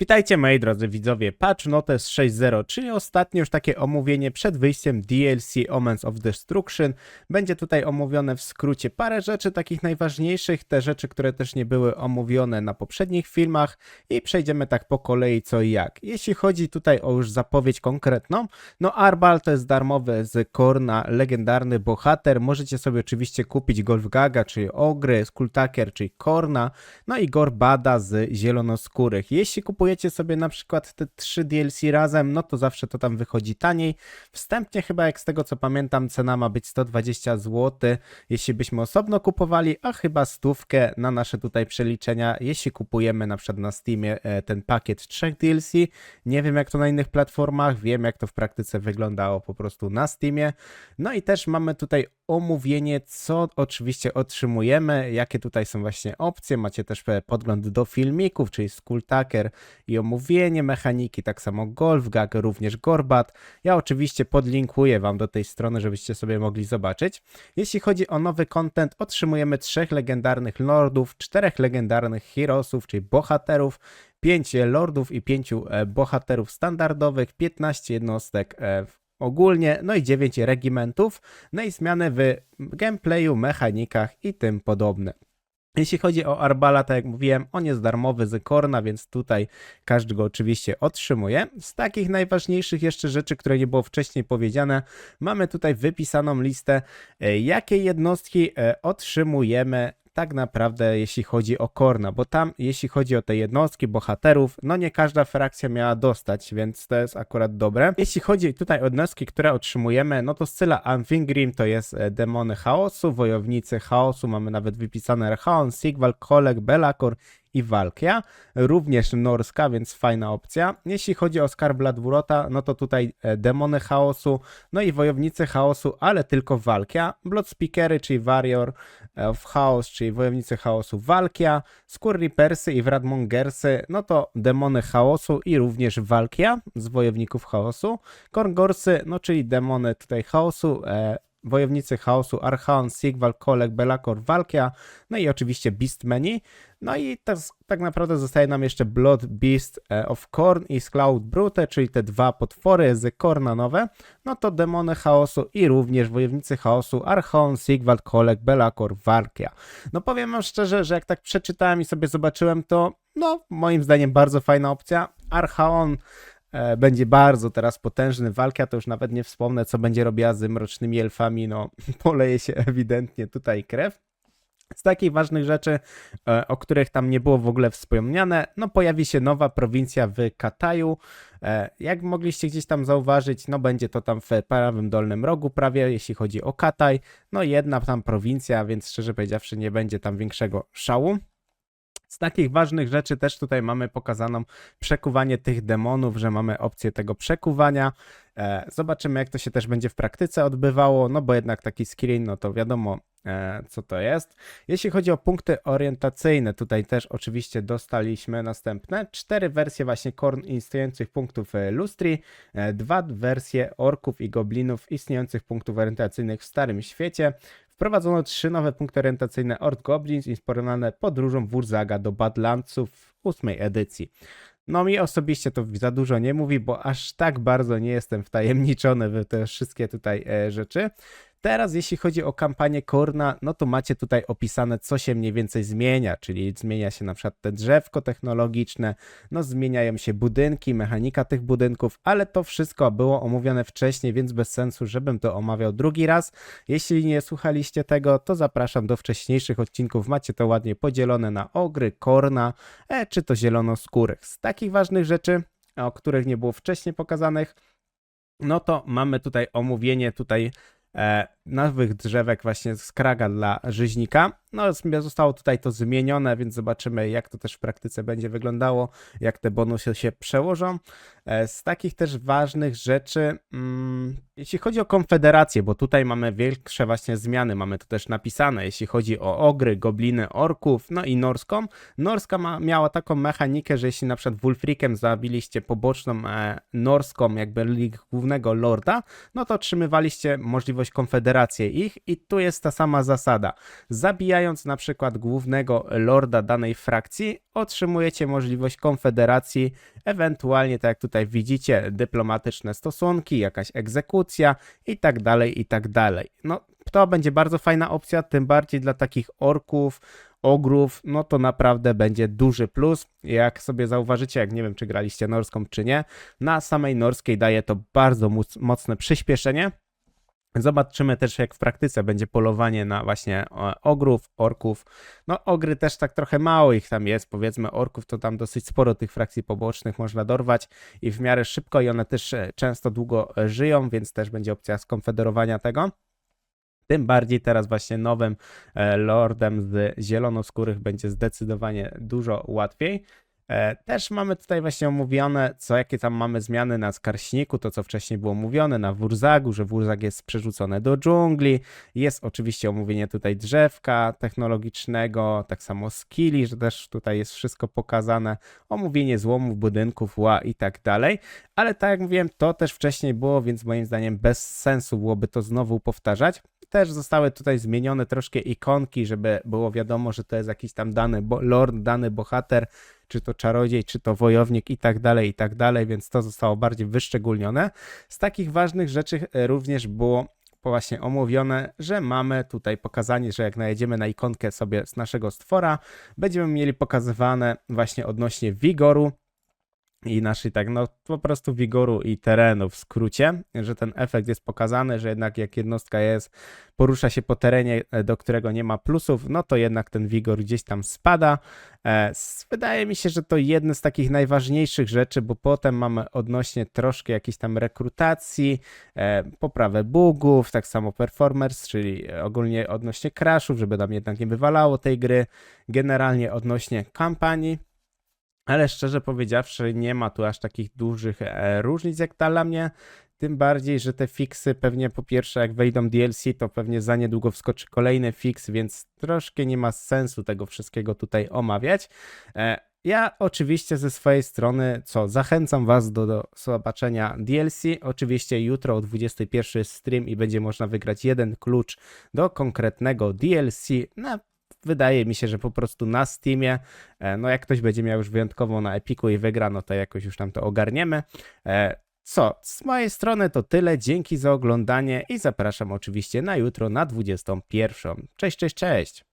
Witajcie moi drodzy widzowie, Patch Notes 6.0, czyli ostatnie już takie omówienie przed wyjściem DLC Omens of Destruction. Będzie tutaj omówione w skrócie parę rzeczy takich najważniejszych, te rzeczy, które też nie były omówione na poprzednich filmach i przejdziemy tak po kolei co i jak. Jeśli chodzi tutaj o już zapowiedź konkretną, no Arbal to jest darmowy z Khorna, legendarny bohater, możecie sobie oczywiście kupić Golfgaga, czyli Ogry, Skulltaker, czyli Khorna, no i Gorbada z zielonoskórych. Jeśli kupujecie sobie na przykład te 3 DLC razem, no to zawsze to tam wychodzi taniej. Wstępnie chyba, jak z tego co pamiętam, cena ma być 120 zł, jeśli byśmy osobno kupowali, a chyba 100 na nasze tutaj przeliczenia, jeśli kupujemy na przykład na Steamie ten pakiet 3 DLC. Nie wiem jak to na innych platformach, wiem jak to w praktyce wyglądało po prostu na Steamie. No i też mamy tutaj omówienie, co oczywiście otrzymujemy, jakie tutaj są właśnie opcje, macie też podgląd do filmików, czyli Skulltaker i omówienie mechaniki, tak samo Golfgag, również Gorbad. Ja oczywiście podlinkuję wam do tej strony, żebyście sobie mogli zobaczyć. Jeśli chodzi o nowy content, otrzymujemy 3 legendarnych lordów, 4 legendarnych heroesów, czyli bohaterów, 5 lordów i 5 bohaterów standardowych, 15 jednostek ogólnie, no i 9 regimentów, no i zmiany w gameplayu, mechanikach i tym podobne. Jeśli chodzi o Arbala, tak jak mówiłem, on jest darmowy z Khorna, więc tutaj każdy go oczywiście otrzymuje. Z takich najważniejszych jeszcze rzeczy, które nie było wcześniej powiedziane, mamy tutaj wypisaną listę, jakie jednostki otrzymujemy tak naprawdę jeśli chodzi o Khorna, bo tam jeśli chodzi o te jednostki, bohaterów, no nie każda frakcja miała dostać, więc to jest akurat dobre. Jeśli chodzi tutaj o jednostki, które otrzymujemy, no to Scylla Anfingrim to jest demony chaosu, wojownicy chaosu, mamy nawet wypisane Erchaon, Sigval, Kolek, Belakor i Valkia, również norska, więc fajna opcja. Jeśli chodzi o Skarb Bloodwrota, no to tutaj demony chaosu, no i wojownicy chaosu, ale tylko Valkia, Bloodspeakery, czyli Warrior of Chaos, czyli wojownicy chaosu Valkia, Skull Reapersy i Wradmongersy, no to demony chaosu i również Valkia z wojowników chaosu, Korngorsy, no czyli demony tutaj chaosu, wojownicy chaosu Archaon, Sigval, Kolek, Belakor, Valkia, no i oczywiście Beastmeni. No i tak naprawdę zostaje nam jeszcze Blood Beast of Khorn i Cloud Brute, czyli te dwa potwory z Khorna nowe. No to demony chaosu i również wojownicy chaosu Archaon, Sigval, Kolek, Belakor, Valkia. No powiem wam szczerze, że jak tak przeczytałem i sobie zobaczyłem to, no moim zdaniem bardzo fajna opcja. Archaon będzie bardzo teraz potężny, Valkia to już nawet nie wspomnę, co będzie robiła z mrocznymi elfami, no poleje się ewidentnie tutaj krew. Z takich ważnych rzeczy, o których tam nie było w ogóle wspomniane, no pojawi się nowa prowincja w Kataju. Jak mogliście gdzieś tam zauważyć, no będzie to tam w prawym dolnym rogu prawie, jeśli chodzi o Kataj. No jedna tam prowincja, więc szczerze powiedziawszy nie będzie tam większego szału. Z takich ważnych rzeczy też tutaj mamy pokazaną przekuwanie tych demonów, że mamy opcję tego przekuwania. Zobaczymy jak to się też będzie w praktyce odbywało, no bo jednak taki screen, no to wiadomo co to jest. Jeśli chodzi o punkty orientacyjne, tutaj też oczywiście dostaliśmy następne 4 wersje właśnie Khorn istniejących punktów Lustri, 2 wersje orków i goblinów istniejących punktów orientacyjnych w Starym Świecie. Wprowadzono 3 nowe punkty orientacyjne Orc Goblins inspirowane podróżą Wurzaga do Badlandsów w 8 edycji. No mi osobiście to za dużo nie mówi, bo aż tak bardzo nie jestem wtajemniczony w te wszystkie tutaj rzeczy. Teraz jeśli chodzi o kampanię Khorna, no to macie tutaj opisane co się mniej więcej zmienia, czyli zmienia się na przykład te drzewko technologiczne, no zmieniają się budynki, mechanika tych budynków, ale to wszystko było omówione wcześniej, więc bez sensu, żebym to omawiał drugi raz. Jeśli nie słuchaliście tego, to zapraszam do wcześniejszych odcinków, macie to ładnie podzielone na ogry, Khorna, czy to zielonoskórych. Z takich ważnych rzeczy, o których nie było wcześniej pokazanych, no to mamy tutaj omówienie nowych drzewek właśnie z Kraga dla rzeźnika. No zostało tutaj to zmienione, więc zobaczymy jak to też w praktyce będzie wyglądało, jak te bonusy się przełożą. Z takich też ważnych rzeczy, jeśli chodzi o Konfederację, bo tutaj mamy większe właśnie zmiany, mamy to też napisane, jeśli chodzi o ogry, gobliny, orków, no i norską. Norska miała taką mechanikę, że jeśli na przykład Wulfrickiem zabiliście poboczną norską jakby głównego lorda, no to otrzymywaliście możliwość konfederacji konfederację ich i tu jest ta sama zasada. Zabijając na przykład głównego lorda danej frakcji, otrzymujecie możliwość konfederacji, ewentualnie tak jak tutaj widzicie, dyplomatyczne stosunki, jakaś egzekucja i tak dalej, i tak dalej. No to będzie bardzo fajna opcja, tym bardziej dla takich orków, ogrów, no to naprawdę będzie duży plus. Jak sobie zauważycie, jak nie wiem, czy graliście norską, czy nie, na samej norskiej daje to bardzo mocne przyspieszenie. Zobaczymy też, jak w praktyce będzie polowanie na właśnie ogrów, orków. No ogry też tak trochę mało ich tam jest, powiedzmy orków to tam dosyć sporo tych frakcji pobocznych można dorwać i w miarę szybko i one też często długo żyją, więc też będzie opcja skonfederowania tego. Tym bardziej teraz właśnie nowym lordem z zielonoskórych będzie zdecydowanie dużo łatwiej. Też mamy tutaj właśnie omówione, jakie tam mamy zmiany na Skarśniku, to co wcześniej było mówione, na Wurzagu, że Wurzag jest przerzucony do dżungli. Jest oczywiście omówienie tutaj drzewka technologicznego, tak samo skilli, że też tutaj jest wszystko pokazane, omówienie złomów, budynków, i tak dalej. Ale tak jak mówiłem, to też wcześniej było, więc moim zdaniem bez sensu byłoby to znowu powtarzać. Też zostały tutaj zmienione troszkę ikonki, żeby było wiadomo, że to jest jakiś tam dany lord, dany bohater, czy to czarodziej, czy to wojownik i tak dalej, więc to zostało bardziej wyszczególnione. Z takich ważnych rzeczy również było właśnie omówione, że mamy tutaj pokazanie, że jak najedziemy na ikonkę sobie z naszego stwora, będziemy mieli pokazywane właśnie odnośnie wigoru i naszej tak, no po prostu wigoru i terenu w skrócie, że ten efekt jest pokazany, że jednak jak jednostka porusza się po terenie, do którego nie ma plusów, no to jednak ten wigor gdzieś tam spada. Wydaje mi się, że to jedne z takich najważniejszych rzeczy, bo potem mamy odnośnie troszkę jakiejś tam rekrutacji, poprawę bugów, tak samo performers, czyli ogólnie odnośnie crashów, żeby nam jednak nie wywalało tej gry, generalnie odnośnie kampanii. Ale szczerze powiedziawszy, nie ma tu aż takich dużych różnic jak dla mnie. Tym bardziej, że te fixy pewnie po pierwsze jak wejdą DLC, to pewnie za niedługo wskoczy kolejny fix, więc troszkę nie ma sensu tego wszystkiego tutaj omawiać. Ja oczywiście ze swojej strony, zachęcam Was do zobaczenia DLC. Oczywiście jutro o 21 jest stream i będzie można wygrać jeden klucz do konkretnego DLC wydaje mi się, że po prostu na Steamie, no jak ktoś będzie miał już wyjątkowo na Epiku i wygra, no to jakoś już tam to ogarniemy. Z mojej strony to tyle, dzięki za oglądanie i zapraszam oczywiście na jutro na 21. Cześć, cześć, cześć!